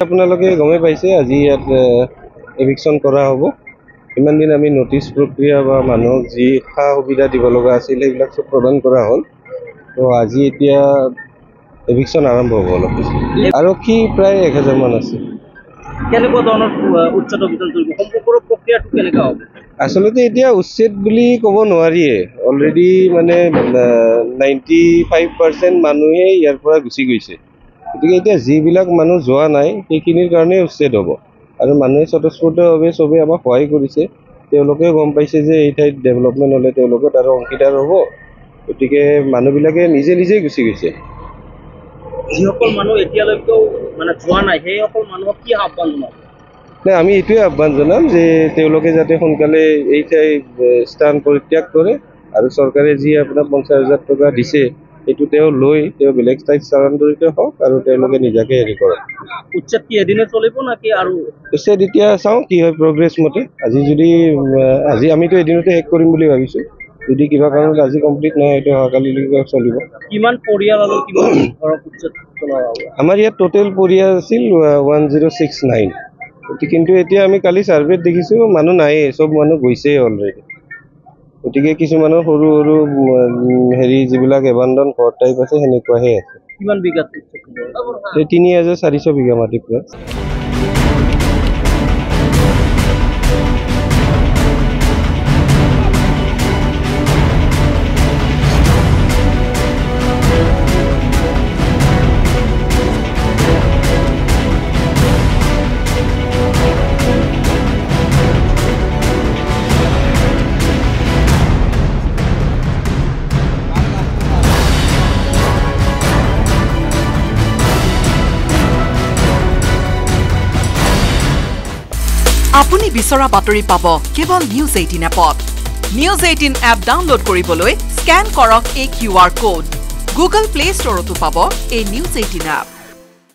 আপোনালোকে গমে পাইছে আজি ইয়াত এভিকশ্যন কৰা হ'ব। ইমান দিন আমি নটিচ প্ৰক্ৰিয়া বা মানুহক যি সা সুবিধা দিব লগা আছিল সেইবিলাক চব প্ৰদান কৰা হ'ল। তো আজি এতিয়া এভিকশ্যন আৰম্ভ হ'ব অলপ পিছত। আৰক্ষী প্ৰায় 1000 মান আছে। কেনেকুৱা ধৰণৰ উচ্ছেদ অভিযান চলিব? সম্পূৰ্ণ প্ৰক্ৰিয়াটো কেনেকুৱা হ'ব? আচলতে এতিয়া উচ্ছেদ বুলি ক'ব নোৱাৰিয়ে। অলৰেডি মানে 95% মানুহে ইয়াৰ পৰা গুচি গৈছে। গতিকে এতিয়া যিবিলাক মানুহ যোৱা নাই সেইখিনিৰ কাৰণে উচ্ছেদ হ'ব। আৰু মানুহে স্বতঃস্ফূৰ্তভাৱে চবেই আমাক সহায় কৰিছে। তেওঁলোকেও গম পাইছে যে এই ঠাইত ডেভেলপমেণ্ট হ'লে তেওঁলোকে তাৰো অংশীদাৰ হ'ব। গতিকে মানুহবিলাকে নিজে নিজেই গুচি গৈছে। যিসকল মানুহ এতিয়ালৈকেও মানে যোৱা নাই সেইসকল মানুহক কি আহ্বান জনাব? নাই, আমি এইটোৱে আহ্বান জনাম যে তেওঁলোকে যাতে সোনকালে এই ঠাই স্থান পৰিত্যাগ কৰে আৰু চৰকাৰে যি আপোনাৰ 50,000 টকা দিছে সেইটো তেওঁ লৈ তেওঁ বেলেগ ঠাইত স্থানান্তৰিত হওক আৰু তেওঁলোকে নিজাকে হেৰি কৰক। উচ্ছেদ কি এদিনে চলিব নাকি আৰু? উচ্ছেদ এতিয়া চাওঁ কি হয় প্ৰগ্ৰেছ মতে। আজি আমিতো এদিনতে শেষ কৰিম বুলি ভাবিছোঁ। যদি কিবা কাৰণত আজি কমপ্লিট নহয় সেইটো অহাকালিলৈকে চলিব। কিমান পৰিয়াল আৰু কিমান ঘৰৰ উচ্ছেদ চলোৱা হ'ব? আমাৰ ইয়াত টোটেল পৰিয়াল আছিল 1069। কিন্তু এতিয়া আমি কালি ছাৰ্ভেত দেখিছোঁ মানুহ নায়েই, চব মানুহ গৈছেই অলৰেডি। গতিকে কিছুমানৰ সৰু সৰু যিবিলাক এবাণ্ডন ঘৰ টাইপ আছে সেনেকুৱাহে আছে। কিমান বিঘা? 3400 বিঘা মাটি প্ৰায়। আপুনি বিচৰা বাতৰি পাব কেৱল নিউজ 18 এপত। নিউজ 18 এপ ডাউনলোড কৰিবলৈ স্কেন কৰক এই QR কোড। গুগল প্লে ষ্টৰতো পাব এই নিউজ 18 এপ।